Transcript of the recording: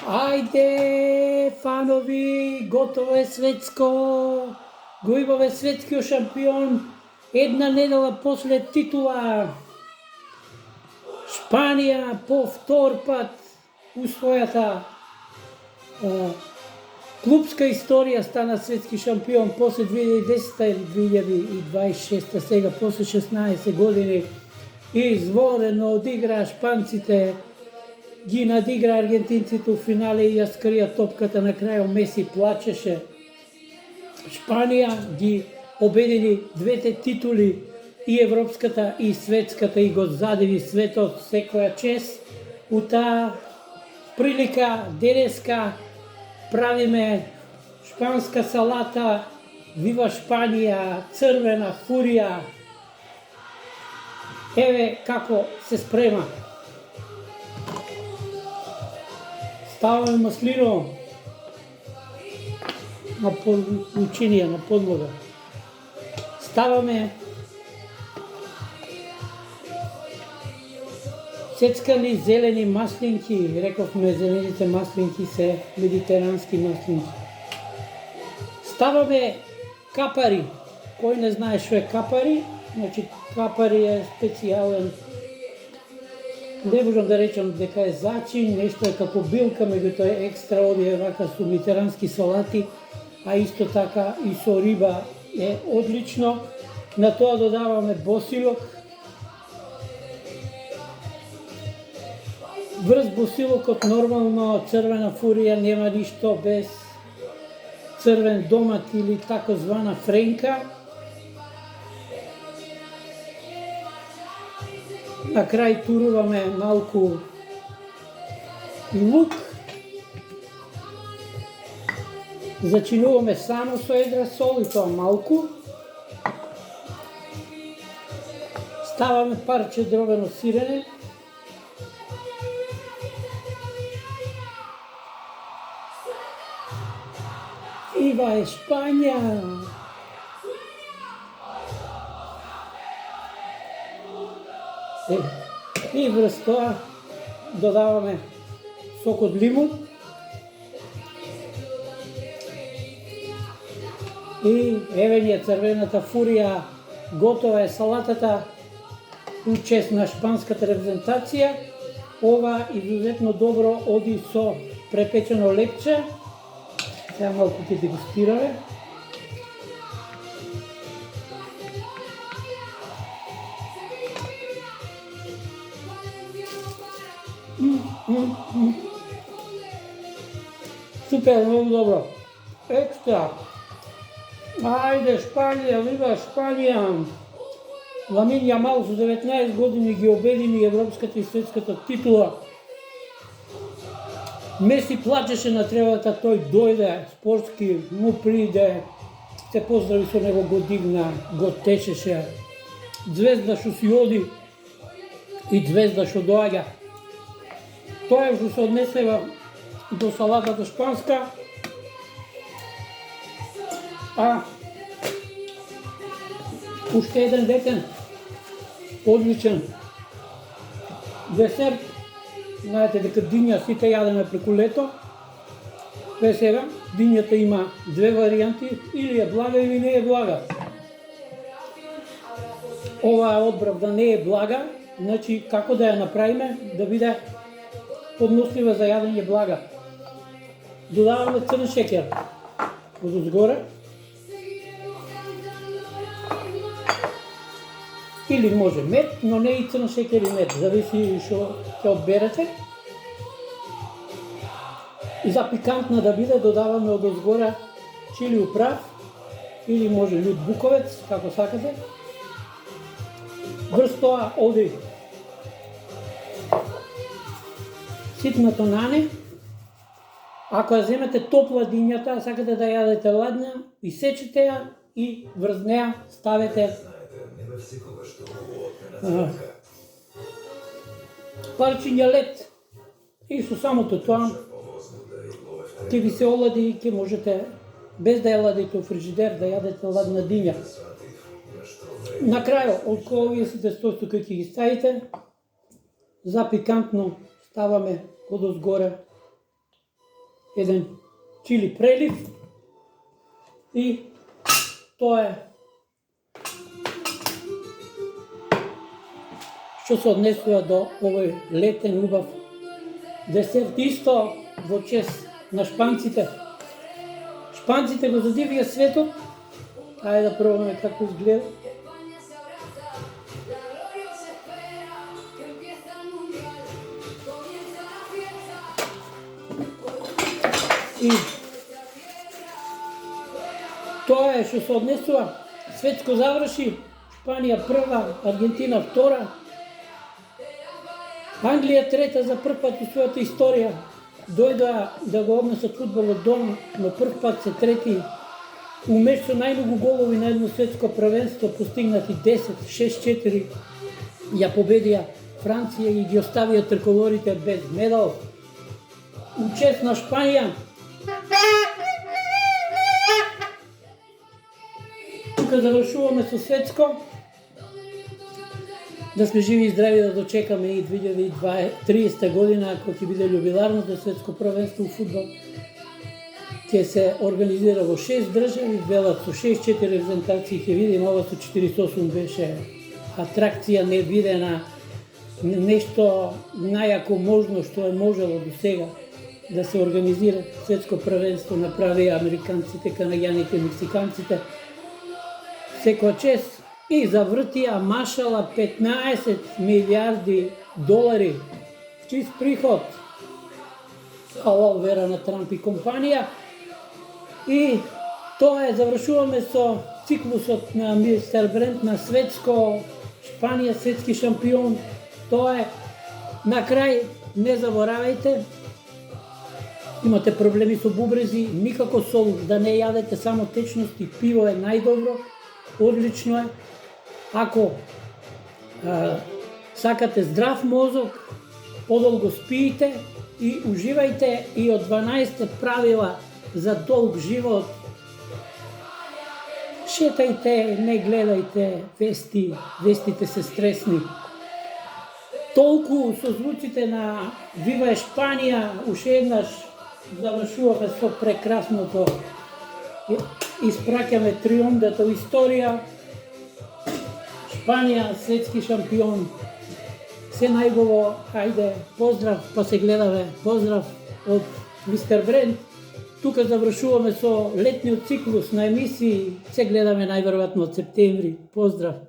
Ајде, фанови, готово е светско. Го имаме светскиот шампион. Една недела после титула. Шпанија по втор пат у својата клубска историја стана светски шампион после 2010 или 2026, сега после 16 години. Изворено одигра шпанците, ги надигра аргентинците у финале и ја скрија топката, на крајот Меси плачеше. Шпанија ги победили двете титули, и европската и светската, и го задиви светот. Секоја чест. У таа прилика денеска правиме шпанска салата, вива Шпанија, црвена фурија. Еве како се спрема. Ставаме маслино на учинија, на подлога. Ставаме сецкани зелени маслинки, рековме зелените маслинки се медитерански маслинки. Ставаме капари. Кој не знае што е капари? Значи капари е специјален, не можам да речам дека е зачин, нешто е како билка, меѓутоа е екстра овие вака со медитерански салати, а исто така и со риба е одлично. На тоа додаваме босилок. Врз босилокот нормално црвена фурија нема ништо без црвен домат или тако звана френка. На крај туруваме малку и лук. Зачинуваме само со едра сол и тоа малку. Ставаме парче дробено сирене. Вива е Шпанија! И врз тоа додаваме сок од лимун и еве ни е црвената фурија, готова е салатата у чест на шпанската репрезентација. Ова изузетно добро оди со препечено лепче. Сега малку ќе дегустираме. Супер, многу добро. Екстра. Ајде Шпанија, вива Шпанија. Ламин Јамал со 19 години ги обедини европската и светската титула. Меси плачеше на тревата, тој дојде, спортски му приде, се поздрави со него, го дигна, го тешеше. Звезда што си оди и звезда што доаѓа. Тоа е што се однесева до салатата шпанска. Уште еден дeten, одличен десерт. Знаете дека диња сите јадеме преку лето. Ве сега, дињата има две варијанти, или е блага или не е блага. Оваа одбрав да не е блага, значи како да ја направиме да биде поднослива за јадење блага. Додаваме црн шеќер одозгоре. Или може мед, но не и црн шеќер и мед, зависи што ќе одберете. За пикантна да биде, додаваме одозгоре чили управ, или може лют буковец, како сакате. Врз тоа оди ситното нане. Ако ја земете топла дињата, сакате да јадете ладна, исечете ја и врз неа ставете парчиња лед. И со самото тоа ќе ви се олади и ќе можете, без да ја ладите у фрижидер, да јадете ладна диња. На крајот, од овие сите состојки ќе ги ставите, за пикантно ставаме одозгоре еден чили прелив и тоа е што се однесува до овој летен убав десерт, исто во чест на шпанците. Шпанците го задивија светот. Ајде да пробаме како изгледа. И тоа е што се однесува. Светско заврши, Шпанија прва, Аргентина втора, Англија трета за прв пат у својата историја. Дојдоа да го однесат фудбалот дома, но прв пат се трети у меч со најмногу голови на едно светско првенство, постигнати 10, 6-4, ја победија Франција и ги оставија триколорите без медал. У чест на Шпанија, тука завршуваме со светско. Да сме живи и здрави да дочекаме и 2030 година, кога ќе биде љубиларното светско првенство у фудбал. Ќе се организира во 6 држави, велат со 6-4 репрезентации, ќе видим, ова со 48 беше атракција невидена, нешто најако можно што е можело до сега да се организира светско првенство, направија американците, канаѓаните, мексиканците. Секоја чест. И завртија машала 15 милиарди долари чист приход. Алал вера на Трамп и компанија. И тоа е, завршуваме со циклусот на мистер Бренд на светско, Шпанија светски шампион. Тоа е, на крај не заборавајте, имате проблеми со бубрези, никако сол да не јадете, само течности, пиво е најдобро, одлично е. Ако сакате здрав мозок, подолго спиите и уживајте и од 12 правила за долг живот. Шетајте, не гледајте вести, вестите се стресни. Толку со звуците на Вива Шпанија, уште еднаш завршуваме со прекрасното, испраќаме триумдата во историја. Шпанија, светски шампион. Се најубаво, ајде, поздрав, па се гледаме. Поздрав од мистер Бренд. Тука завршуваме со летниот циклус на емисии. Се гледаме најверојатно од септември. Поздрав.